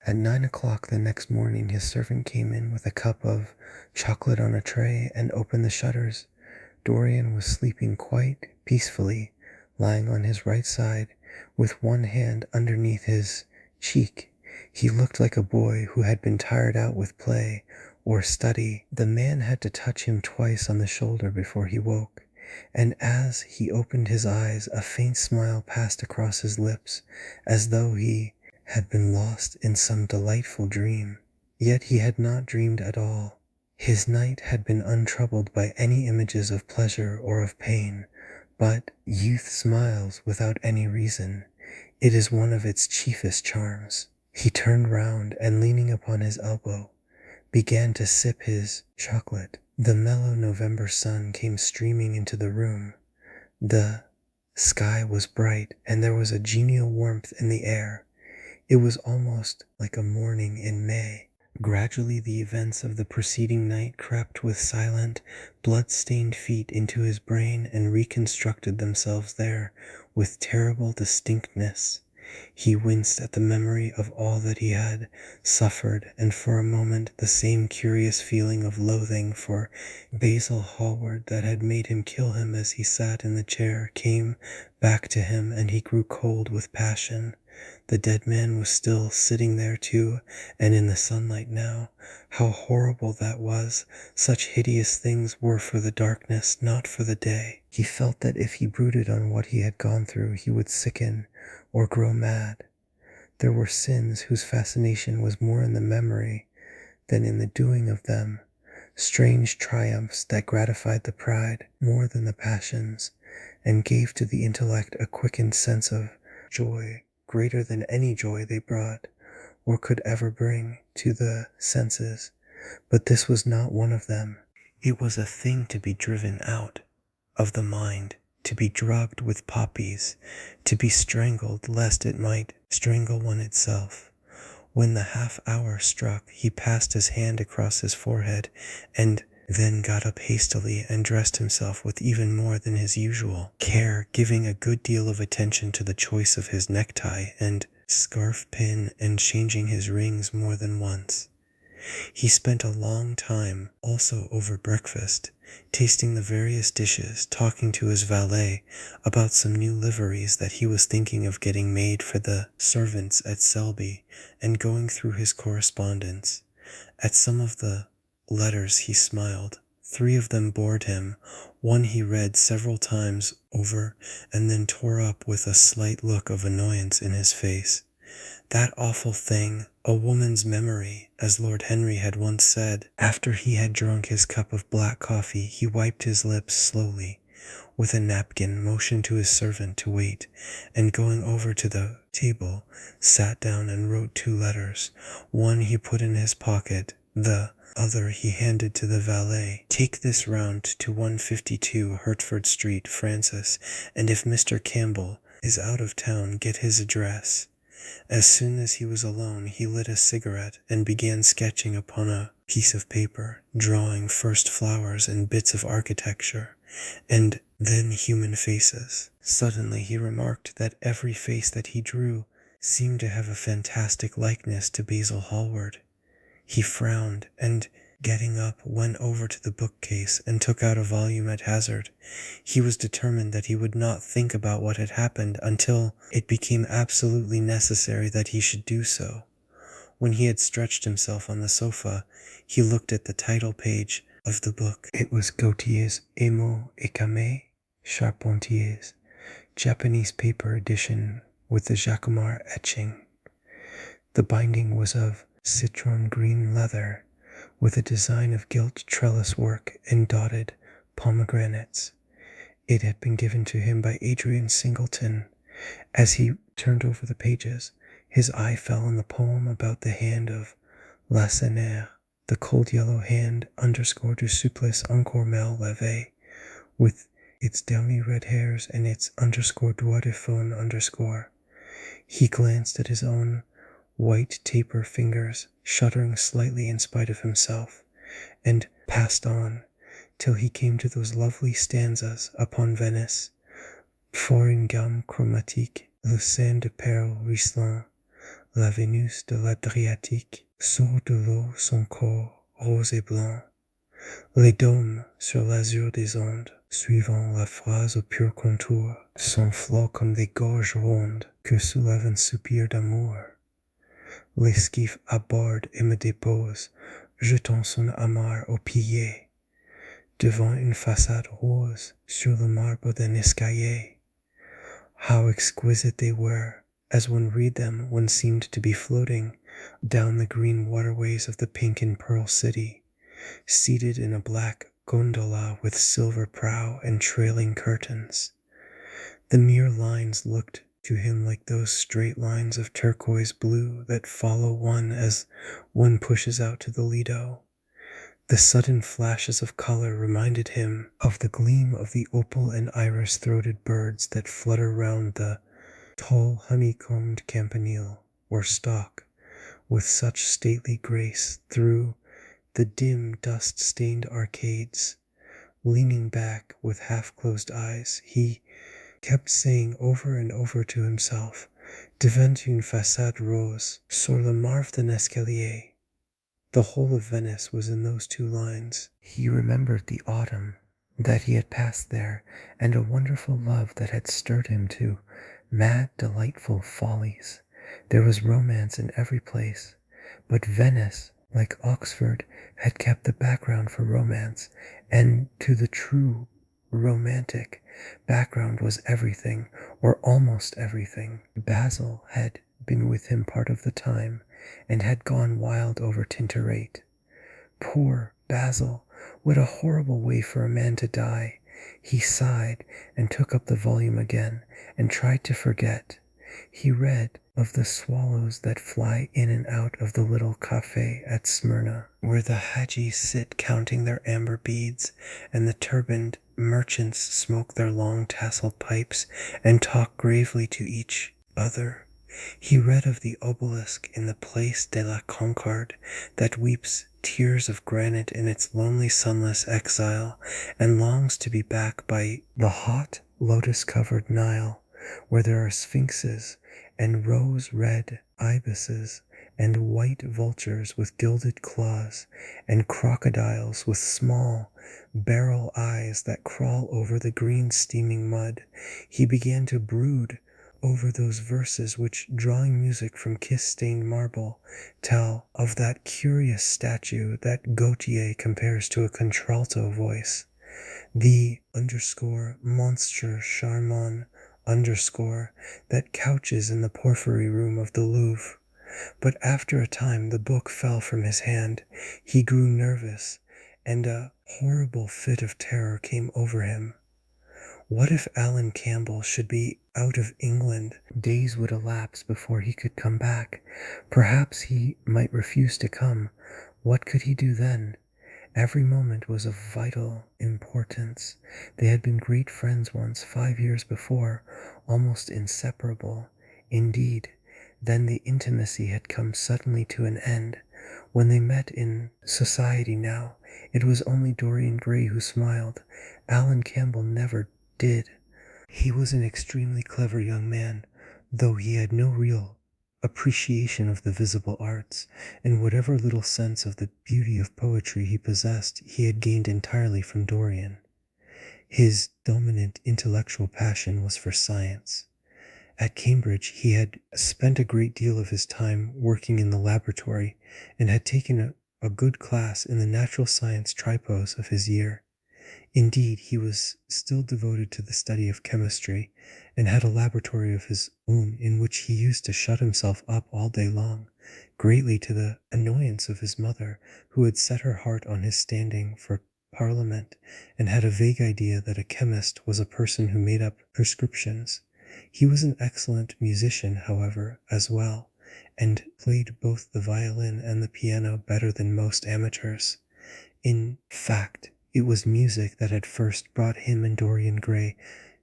At 9 o'clock the next morning his servant came in with a cup of chocolate on a tray and opened the shutters. Dorian was sleeping quite peacefully, lying on his right side, with one hand underneath his cheek. He looked like a boy who had been tired out with play or study. The man had to touch him twice on the shoulder before he woke, and as he opened his eyes a faint smile passed across his lips, as though he had been lost in some delightful dream. Yet he had not dreamed at all. His night had been untroubled by any images of pleasure or of pain, but youth smiles without any reason. It is one of its chiefest charms. He turned round and, leaning upon his elbow, began to sip his chocolate. The mellow November sun came streaming into the room. The sky was bright, and there was a genial warmth in the air. It was almost like a morning in May. Gradually the events of the preceding night crept with silent, blood-stained feet into his brain and reconstructed themselves there with terrible distinctness. He winced at the memory of all that he had suffered, and for a moment the same curious feeling of loathing for Basil Hallward that had made him kill him as he sat in the chair came back to him, and he grew cold with passion. The dead man was still sitting there too, and in the sunlight now. How horrible that was! Such hideous things were for the darkness, not for the day. He felt that if he brooded on what he had gone through, he would sicken or grow mad. There were sins whose fascination was more in the memory than in the doing of them, strange triumphs that gratified the pride more than the passions, and gave to the intellect a quickened sense of joy greater than any joy they brought, or could ever bring, to the senses. But this was not one of them. It was a thing to be driven out of the mind, to be drugged with poppies, to be strangled lest it might strangle one itself. When the half-hour struck, he passed his hand across his forehead, and then got up hastily and dressed himself with even more than his usual care, giving a good deal of attention to the choice of his necktie and scarf pin, and changing his rings more than once. He spent a long time also over breakfast, tasting the various dishes, talking to his valet about some new liveries that he was thinking of getting made for the servants at Selby, and going through his correspondence. At some of the letters he smiled. 3 of them bored him. One he read several times over and then tore up with a slight look of annoyance in his face. That awful thing, a woman's memory, as Lord Henry had once said. After he had drunk his cup of black coffee, he wiped his lips slowly with a napkin, motioned to his servant to wait, and going over to the table, sat down and wrote 2 letters. One he put in his pocket, the other he handed to the valet. Take this round to 152 Hertford Street, Francis, and if Mr. Campbell is out of town, get his address. As soon as he was alone, he lit a cigarette and began sketching upon a piece of paper, drawing first flowers and bits of architecture, and then human faces. Suddenly he remarked that every face that he drew seemed to have a fantastic likeness to Basil Hallward. He frowned, and getting up, went over to the bookcase and took out a volume at hazard. He was determined that he would not think about what had happened until it became absolutely necessary that he should do so. When he had stretched himself on the sofa, he looked at the title page of the book. It was Gautier's Émaux et Camée, Charpentiers, Japanese paper edition with the Jacquemart etching. The binding was of citron green leather, with a design of gilt trellis work and dotted pomegranates. It had been given to him by Adrian Singleton. As he turned over the pages, his eye fell on the poem about the hand of Lacenaire, the cold yellow hand underscore du supplice encore mal levé, with its downy red hairs and its underscore doigt de faune underscore. He glanced at his own white taper fingers, shuddering slightly in spite of himself, and passed on, till he came to those lovely stanzas upon Venice. Fort une gamme chromatique, le sein de perle ruisselant, la Vénus de l'Adriatique, sort de l'eau son corps rose et blanc. Les dômes sur l'azur des ondes, suivant la phrase au pur contour, s'enflent comme des gorges rondes que soulève un soupir d'amour. L'esquif aborde et me dépose, jetant son amarre au pilier, devant une façade rose sur le marbre d'un escalier. How exquisite they were! As one read them, one seemed to be floating down the green waterways of the pink and pearl city, seated in a black gondola with silver prow and trailing curtains. The mere lines looked to him like those straight lines of turquoise blue that follow one as one pushes out to the Lido. The sudden flashes of color reminded him of the gleam of the opal and iris-throated birds that flutter round the tall honeycombed campanile, or stalk, with such stately grace through the dim dust-stained arcades. Leaning back with half-closed eyes, he kept saying over and over to himself, devant une façade rose, sur le marbre d'un escalier. The whole of Venice was in those two lines. He remembered the autumn that he had passed there, and a wonderful love that had stirred him to mad, delightful follies. There was romance in every place, but Venice, like Oxford, had kept the background for romance, and to the true romantic, background was everything, or almost everything. Basil had been with him part of the time, and had gone wild over Tintoret. Poor Basil! What a horrible way for a man to die! He sighed, and took up the volume again, and tried to forget. He read of the swallows that fly in and out of the little cafe at Smyrna, where the Hajis sit counting their amber beads, and the turbaned merchants smoke their long tasseled pipes and talk gravely to each other. He read of the obelisk in the Place de la Concorde that weeps tears of granite in its lonely sunless exile, and longs to be back by the hot lotus-covered Nile, where there are sphinxes and rose-red ibises and white vultures with gilded claws, and crocodiles with small beryl eyes that crawl over the green steaming mud. He began to brood over those verses which, drawing music from kiss-stained marble, tell of that curious statue that Gautier compares to a contralto voice, the _monstre charmant that couches in the porphyry room of the Louvre. But after a time the book fell from his hand. He grew nervous, and a horrible fit of terror came over him. What if Alan Campbell should be out of England? Days would elapse before he could come back. Perhaps he might refuse to come. What could he do then? Every moment was of vital importance. They had been great friends once, 5 years before, almost inseparable. Indeed, then the intimacy had come suddenly to an end. When they met in society now, it was only Dorian Gray who smiled. Alan Campbell never did. He was an extremely clever young man, though he had no real appreciation of the visible arts, and whatever little sense of the beauty of poetry he possessed, he had gained entirely from Dorian. His dominant intellectual passion was for science. At Cambridge, he had spent a great deal of his time working in the laboratory, and had taken a good class in the natural science tripos of his year. Indeed, he was still devoted to the study of chemistry, and had a laboratory of his own in which he used to shut himself up all day long, greatly to the annoyance of his mother, who had set her heart on his standing for Parliament, and had a vague idea that a chemist was a person who made up prescriptions. He was an excellent musician, however, as well, and played both the violin and the piano better than most amateurs. In fact, it was music that had first brought him and Dorian Gray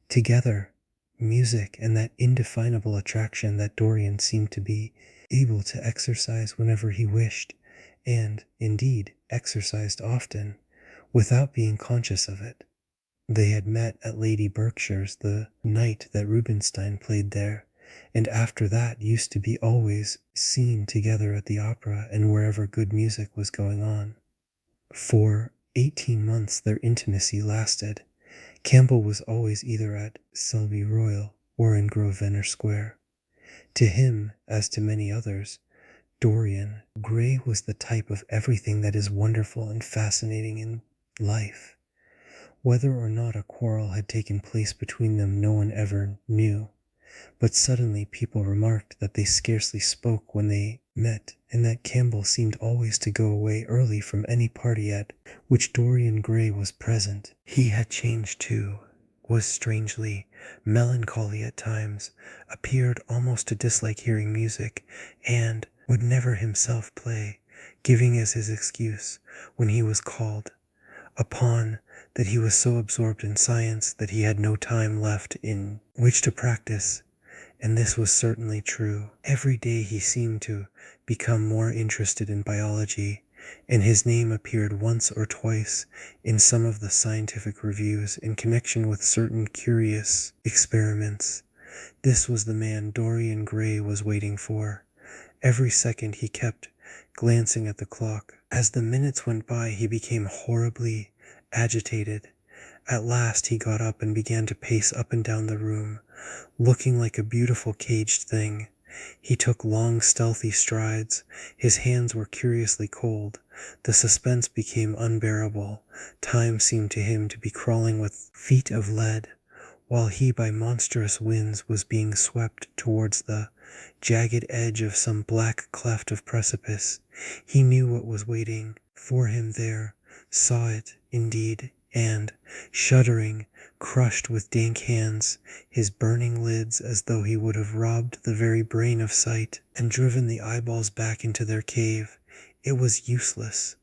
together, music and that indefinable attraction that Dorian seemed to be able to exercise whenever he wished, and, indeed, exercised often, without being conscious of it. They had met at Lady Berkshire's the night that Rubinstein played there, and after that used to be always seen together at the opera and wherever good music was going on. For 18 months their intimacy lasted. Campbell was always either at Selby Royal or in Grosvenor Square. To him, as to many others, Dorian Gray was the type of everything that is wonderful and fascinating in life. Whether or not a quarrel had taken place between them no one ever knew, but suddenly people remarked that they scarcely spoke when they met, and that Campbell seemed always to go away early from any party at which Dorian Gray was present. He had changed too, was strangely melancholy at times, appeared almost to dislike hearing music, and would never himself play, giving as his excuse, when he was called upon, that he was so absorbed in science that he had no time left in which to practice. And this was certainly true. Every day he seemed to become more interested in biology, and his name appeared once or twice in some of the scientific reviews in connection with certain curious experiments. This was the man Dorian Gray was waiting for. Every second he kept glancing at the clock. As the minutes went by, he became horribly agitated. At last he got up and began to pace up and down the room, looking like a beautiful caged thing. He took long, stealthy strides. His hands were curiously cold. The suspense became unbearable. Time seemed to him to be crawling with feet of lead, while he by monstrous winds was being swept towards the jagged edge of some black cleft of precipice. He knew what was waiting for him there, saw it, indeed, and, shuddering, crushed with dank hands his burning lids as though he would have robbed the very brain of sight and driven the eyeballs back into their cave. It was useless.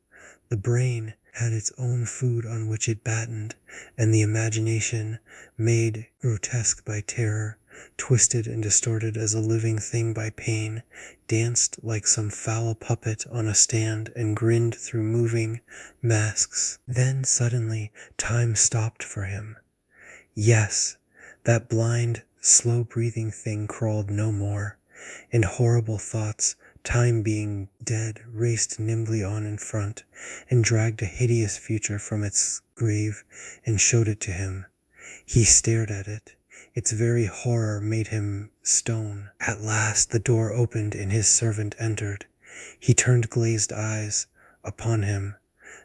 The brain had its own food on which it battened, and the imagination, made grotesque by terror, twisted and distorted as a living thing by pain, danced like some foul puppet on a stand and grinned through moving masks. Then suddenly time stopped for him. Yes, that blind, slow-breathing thing crawled no more, and horrible thoughts, time being dead, raced nimbly on in front, and dragged a hideous future from its grave and showed it to him. He stared at it. Its very horror made him stone. At last the door opened and his servant entered. He turned glazed eyes upon him.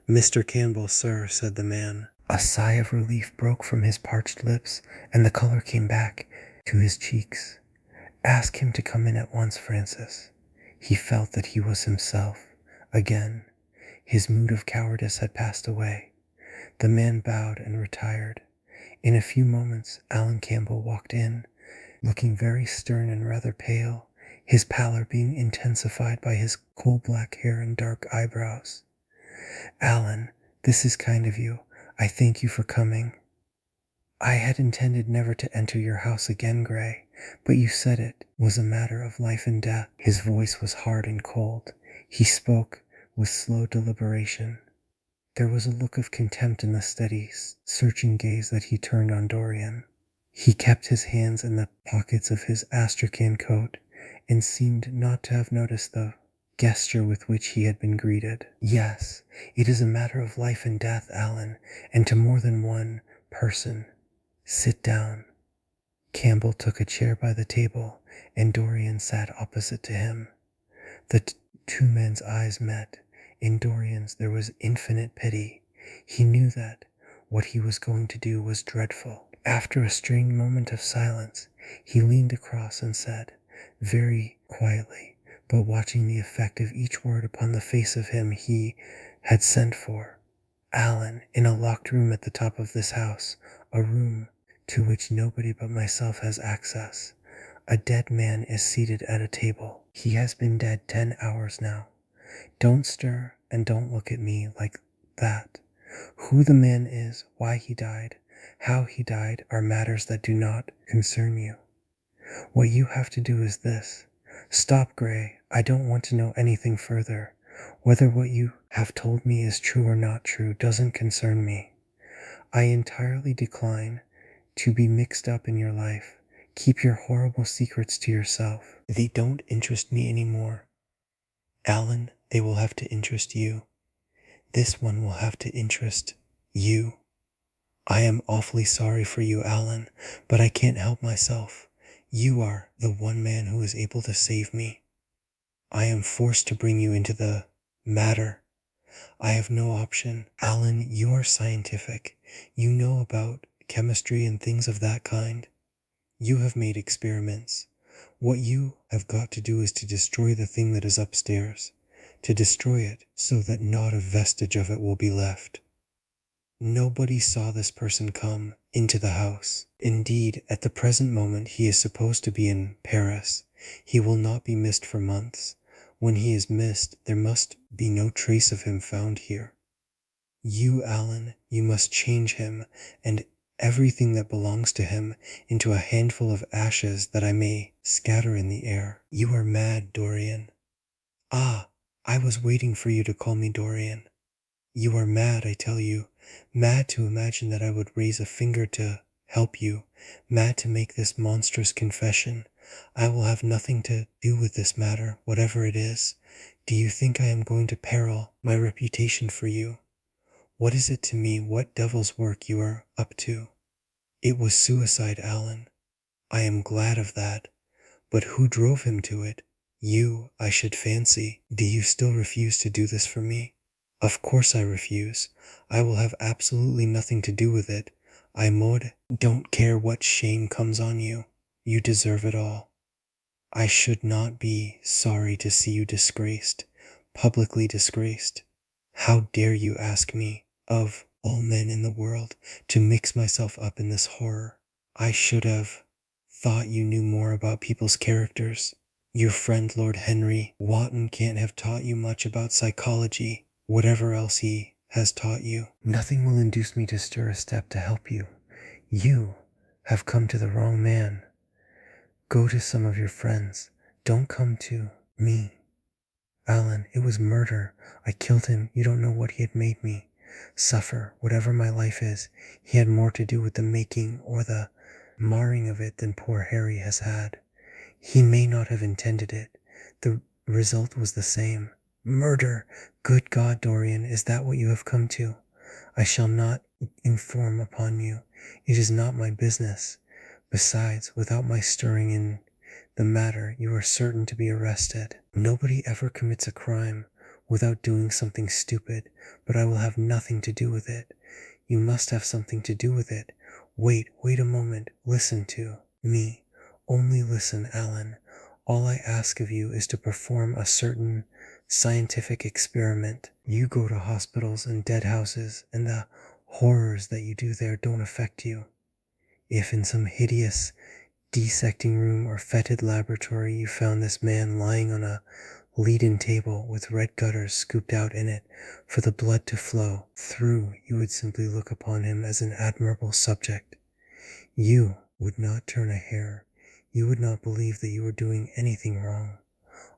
"Mr. Campbell, sir," said the man. A sigh of relief broke from his parched lips, and the color came back to his cheeks. "Ask him to come in at once, Francis." He felt that he was himself again. His mood of cowardice had passed away. The man bowed and retired. In a few moments Alan Campbell walked in, looking very stern and rather pale, his pallor being intensified by his coal-black hair and dark eyebrows. "Alan, this is kind of you. I thank you for coming." "I had intended never to enter your house again, Gray, but you said it was a matter of life and death." His voice was hard and cold. He spoke with slow deliberation. There was a look of contempt in the steady, searching gaze that he turned on Dorian. He kept his hands in the pockets of his astrakhan coat, and seemed not to have noticed the gesture with which he had been greeted. "Yes, it is a matter of life and death, Alan, and to more than one person. Sit down." Campbell took a chair by the table, and Dorian sat opposite to him. The two men's eyes met. In Dorian's there was infinite pity. He knew that what he was going to do was dreadful. After a strained moment of silence, he leaned across and said, very quietly, but watching the effect of each word upon the face of him he had sent for, "Alan, in a locked room at the top of this house, a room to which nobody but myself has access, a dead man is seated at a table. He has been dead 10 hours now. Don't stir and don't look at me like that. Who the man is, why he died, how he died are matters that do not concern you. What you have to do is this. Stop, Gray. I don't want to know anything further. Whether what you have told me is true or not true doesn't concern me. I entirely decline to be mixed up in your life. Keep your horrible secrets to yourself. They don't interest me anymore. Alan, they will have to interest you. This one will have to interest you. I am awfully sorry for you, Alan, but I can't help myself. You are the one man who is able to save me. I am forced to bring you into the matter. I have no option. Alan, you are scientific. You know about chemistry and things of that kind. You have made experiments. What you have got to do is to destroy the thing that is upstairs, to destroy it so that not a vestige of it will be left. Nobody saw this person come into the house. Indeed, at the present moment he is supposed to be in Paris. He will not be missed for months. When he is missed, there must be no trace of him found here. You, Alan, you must change him and everything that belongs to him into a handful of ashes that I may scatter in the air. You are mad, Dorian. Ah, I was waiting for you to call me Dorian. You are mad, I tell you. Mad to imagine that I would raise a finger to help you. Mad to make this monstrous confession. I will have nothing to do with this matter, whatever it is. Do you think I am going to peril my reputation for you? What is it to me what devil's work you are up to? It was suicide, Alan. I am glad of that. But who drove him to it? You, I should fancy. Do you still refuse to do this for me? Of course I refuse. I will have absolutely nothing to do with it. Don't care what shame comes on you. You deserve it all. I should not be sorry to see you disgraced, publicly disgraced. How dare you ask me, of all men in the world, to mix myself up in this horror? I should have thought you knew more about people's characters. Your friend Lord Henry Wotton can't have taught you much about psychology, whatever else he has taught you. Nothing will induce me to stir a step to help you. You have come to the wrong man. Go to some of your friends. Don't come to me. Alan, it was murder. I killed him. You don't know what he had made me suffer. Whatever my life is, he had more to do with the making or the marring of it than poor Harry has had. He may not have intended it. The result was the same. Murder! Good God, Dorian, is that what you have come to? I shall not inform upon you. It is not my business. Besides, without my stirring in the matter, you are certain to be arrested. Nobody ever commits a crime without doing something stupid, but I will have nothing to do with it. You must have something to do with it. Wait a moment. Listen to me. Only listen, Alan. All I ask of you is to perform a certain scientific experiment. You go to hospitals and dead houses, and the horrors that you do there don't affect you. If in some hideous dissecting room or fetid laboratory you found this man lying on a leaden table with red gutters scooped out in it for the blood to flow through, you would simply look upon him as an admirable subject. You would not turn a hair. You would not believe that you were doing anything wrong.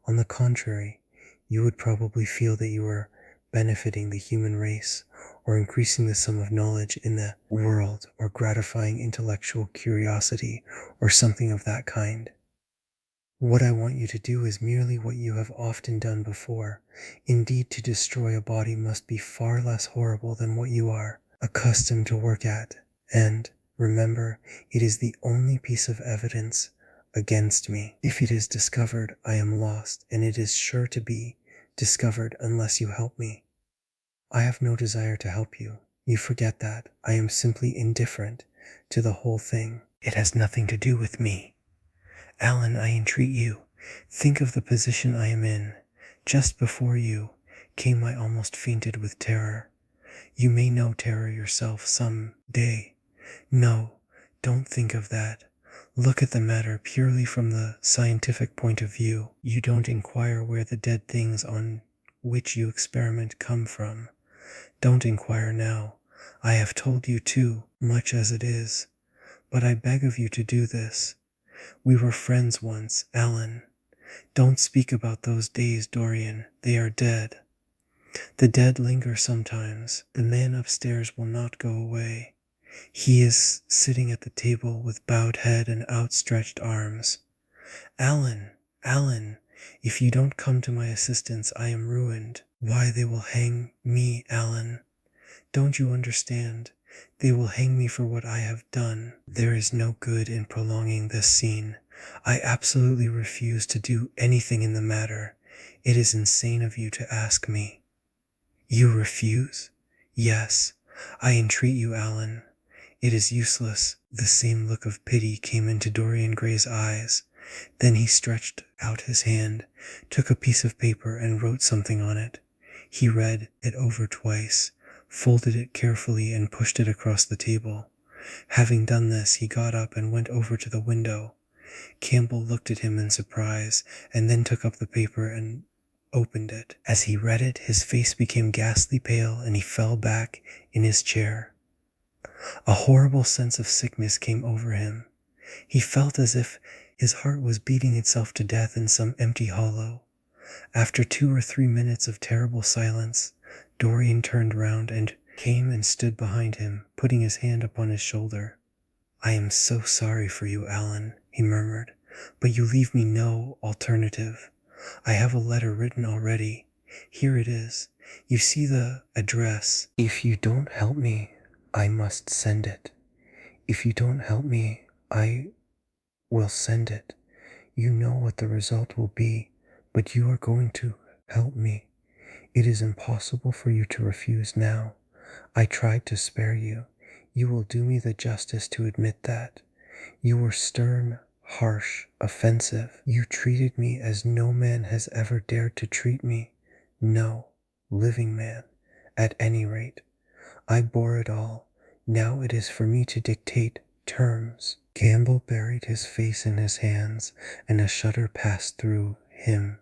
On the contrary, you would probably feel that you were benefiting the human race, or increasing the sum of knowledge in the world, or gratifying intellectual curiosity, or something of that kind. What I want you to do is merely what you have often done before. Indeed, to destroy a body must be far less horrible than what you are accustomed to work at. And, remember, it is the only piece of evidence against me. If it is discovered, I am lost, and it is sure to be discovered unless you help me. I have no desire to help you. You forget that. I am simply indifferent to the whole thing. It has nothing to do with me. Alan, I entreat you, think of the position I am in. Just before you came I almost fainted with terror. You may know terror yourself some day. No, don't think of that. Look at the matter purely from the scientific point of view. You don't inquire where the dead things on which you experiment come from. Don't inquire now. I have told you too much as it is. But I beg of you to do this. We were friends once, Alan. Don't speak about those days, Dorian. They are dead. The dead linger sometimes. The man upstairs will not go away. He is sitting at the table with bowed head and outstretched arms. Alan, Alan, if you don't come to my assistance, I am ruined. Why, they will hang me, Alan. Don't you understand? They will hang me for what I have done. There is no good in prolonging this scene. I absolutely refuse to do anything in the matter. It is insane of you to ask me. You refuse? Yes. I entreat you, Alan. It is useless. The same look of pity came into Dorian Gray's eyes. Then he stretched out his hand, took a piece of paper and wrote something on it. He read it over twice, folded it carefully and pushed it across the table. Having done this, he got up and went over to the window. Campbell looked at him in surprise and then took up the paper and opened it. As he read it, his face became ghastly pale and he fell back in his chair. A horrible sense of sickness came over him. He felt as if his heart was beating itself to death in some empty hollow. After 2 or 3 minutes of terrible silence, Dorian turned round and came and stood behind him, putting his hand upon his shoulder. I am so sorry for you, Alan, he murmured, but you leave me no alternative. I have a letter written already. Here it is. You see the address. If you don't help me, I must send it. If you don't help me, I will send it. You know what the result will be, but you are going to help me. It is impossible for you to refuse now. I tried to spare you. You will do me the justice to admit that. You were stern, harsh, offensive. You treated me as no man has ever dared to treat me. No living man, at any rate. I bore it all. Now it is for me to dictate terms. Campbell buried his face in his hands, and a shudder passed through him.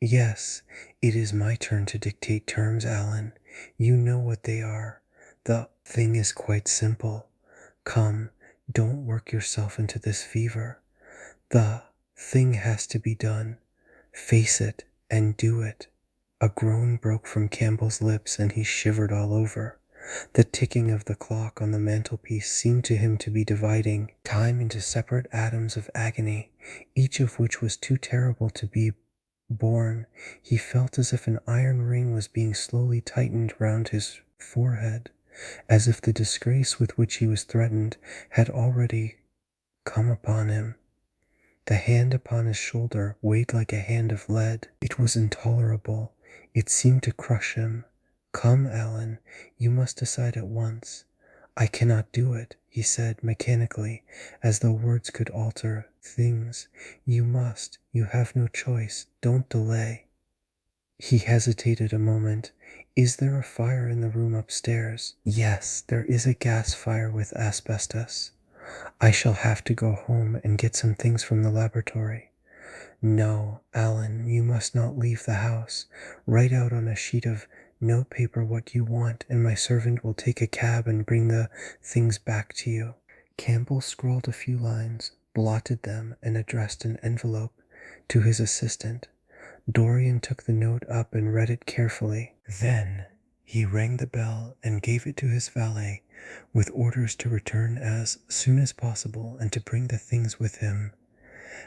Yes, it is my turn to dictate terms, Alan. You know what they are. The thing is quite simple. Come, don't work yourself into this fever. The thing has to be done. Face it and do it. A groan broke from Campbell's lips and he shivered all over. The ticking of the clock on the mantelpiece seemed to him to be dividing time into separate atoms of agony, each of which was too terrible to be borne. He felt as if an iron ring was being slowly tightened round his forehead, as if the disgrace with which he was threatened had already come upon him. The hand upon his shoulder weighed like a hand of lead. It was intolerable. It seemed to crush him. Come, Alan, you must decide at once. I cannot do it, he said mechanically, as though words could alter things. You must. You have no choice. Don't delay. He hesitated a moment. Is there a fire in the room upstairs? Yes, there is a gas fire with asbestos. I shall have to go home and get some things from the laboratory. No, Alan, you must not leave the house. Write out on a sheet of notepaper what you want, and my servant will take a cab and bring the things back to you. Campbell scrawled a few lines, blotted them, and addressed an envelope to his assistant. Dorian took the note up and read it carefully. Then he rang the bell and gave it to his valet, with orders to return as soon as possible and to bring the things with him.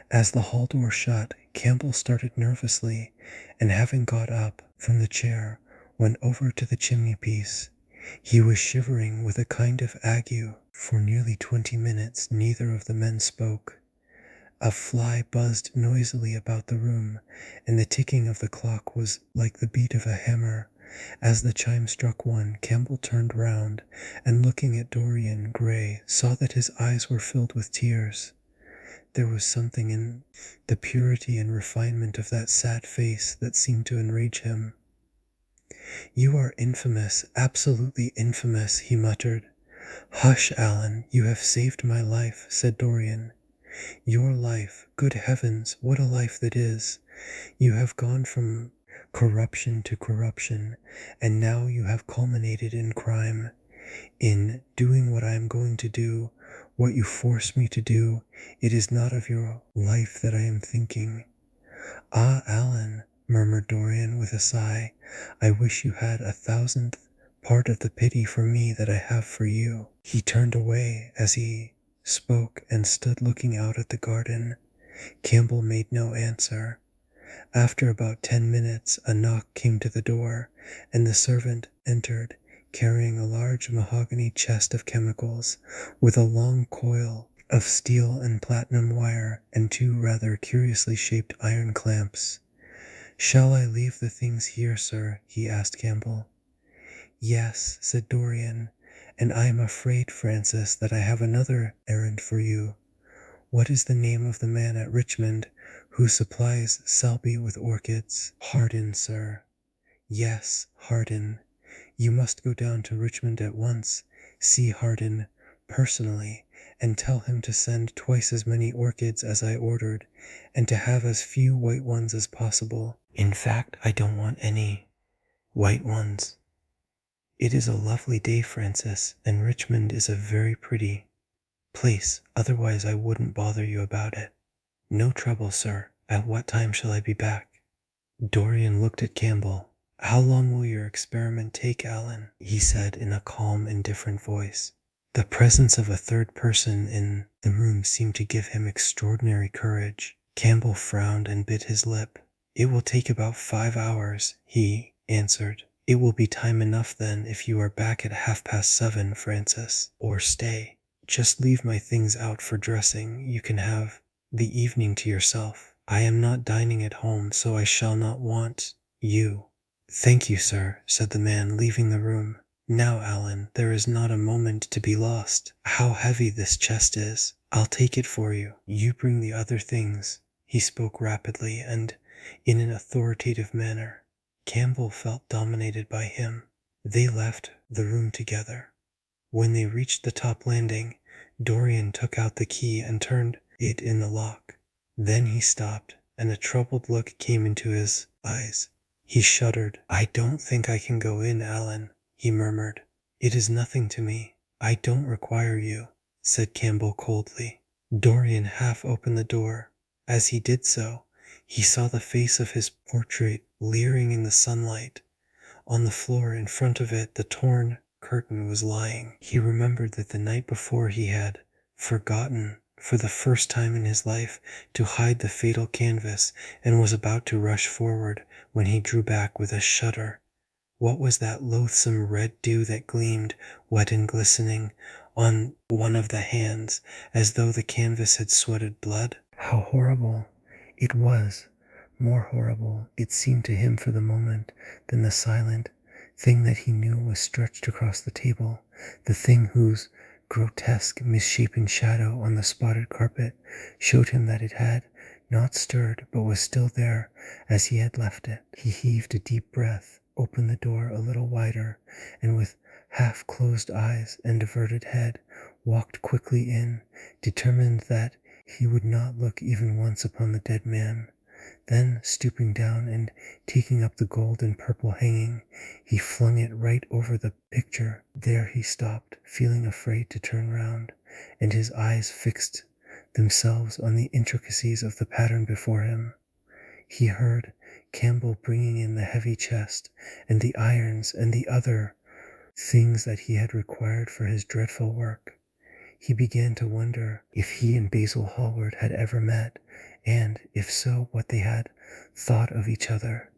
As the hall door shut, Campbell started nervously, and having got up from the chair, went over to the chimney-piece. He was shivering with a kind of ague. For nearly 20 minutes neither of the men spoke. A fly buzzed noisily about the room, and the ticking of the clock was like the beat of a hammer. As the chime struck 1, Campbell turned round, and looking at Dorian Gray, saw that his eyes were filled with tears. There was something in the purity and refinement of that sad face that seemed to enrage him. You are infamous, absolutely infamous, he muttered. Hush, Alan, you have saved my life, said Dorian. Your life, good heavens, what a life that is. You have gone from corruption to corruption, and now you have culminated in crime. In doing what I am going to do, what you force me to do, it is not of your life that I am thinking. Ah, Alan, murmured Dorian with a sigh, I wish you had 1,000th part of the pity for me that I have for you." He turned away as he spoke and stood looking out at the garden. Campbell made no answer. After about 10 minutes, a knock came to the door, and the servant entered, carrying a large mahogany chest of chemicals, with a long coil of steel and platinum wire and two rather curiously shaped iron clamps. "Shall I leave the things here, sir?" he asked Campbell. "Yes," said Dorian, "and I am afraid, Francis, that I have another errand for you. What is the name of the man at Richmond who supplies Selby with orchids?" "Hardin, sir." "Yes, Hardin. You must go down to Richmond at once, see Hardin personally, and tell him to send twice as many orchids as I ordered, and to have as few white ones as possible. In fact, I don't want any white ones. It is a lovely day, Francis, and Richmond is a very pretty place, otherwise I wouldn't bother you about it." "No trouble, sir. At what time shall I be back?" Dorian looked at Campbell. "How long will your experiment take, Alan?" he said in a calm, indifferent voice. The presence of a third person in the room seemed to give him extraordinary courage. Campbell frowned and bit his lip. "It will take about 5 hours, he answered. "It will be time enough then if you are back at 7:30, Francis. Or stay. Just leave my things out for dressing. You can have the evening to yourself. I am not dining at home, so I shall not want you." "Thank you, sir," said the man, leaving the room. "Now, Alan, there is not a moment to be lost. How heavy this chest is! I'll take it for you. You bring the other things." He spoke rapidly and in an authoritative manner. Campbell felt dominated by him. They left the room together. When they reached the top landing, Dorian took out the key and turned it in the lock. Then he stopped, and a troubled look came into his eyes. He shuddered. "I don't think I can go in, Alan," he murmured. "It is nothing to me." "I don't require you," said Campbell coldly. Dorian half opened the door. As he did so, he saw the face of his portrait leering in the sunlight. On the floor in front of it the torn curtain was lying. He remembered that the night before he had forgotten for the first time in his life to hide the fatal canvas, and was about to rush forward when he drew back with a shudder. What was that loathsome red dew that gleamed, wet and glistening, on one of the hands, as though the canvas had sweated blood? How horrible! It was more horrible, it seemed to him for the moment, than the silent thing that he knew was stretched across the table, the thing whose grotesque, misshapen shadow on the spotted carpet showed him that it had not stirred but was still there as he had left it. He heaved a deep breath, opened the door a little wider, and with half-closed eyes and averted head walked quickly in, determined that he would not look even once upon the dead man. Then, stooping down and taking up the gold and purple hanging, he flung it right over the picture. There he stopped, feeling afraid to turn round, and his eyes fixed themselves on the intricacies of the pattern before him. He heard Campbell bringing in the heavy chest, and the irons, and the other things that he had required for his dreadful work. He began to wonder if he and Basil Hallward had ever met, and, if so, what they had thought of each other.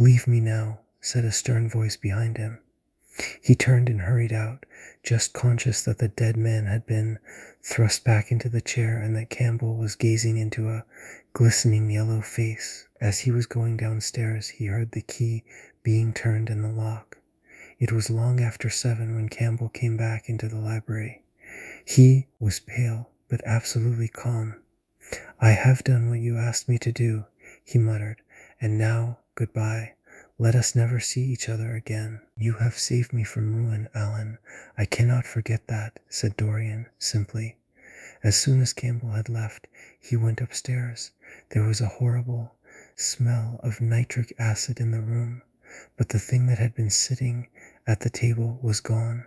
"Leave me now," said a stern voice behind him. He turned and hurried out, just conscious that the dead man had been thrust back into the chair and that Campbell was gazing into a glistening yellow face. As he was going downstairs, he heard the key being turned in the lock. It was long after 7 when Campbell came back into the library. He was pale, but absolutely calm. "I have done what you asked me to do," he muttered, "and now, goodbye. Let us never see each other again." "You have saved me from ruin, Alan. I cannot forget that," said Dorian, simply. As soon as Campbell had left, he went upstairs. There was a horrible smell of nitric acid in the room, but the thing that had been sitting at the table was gone.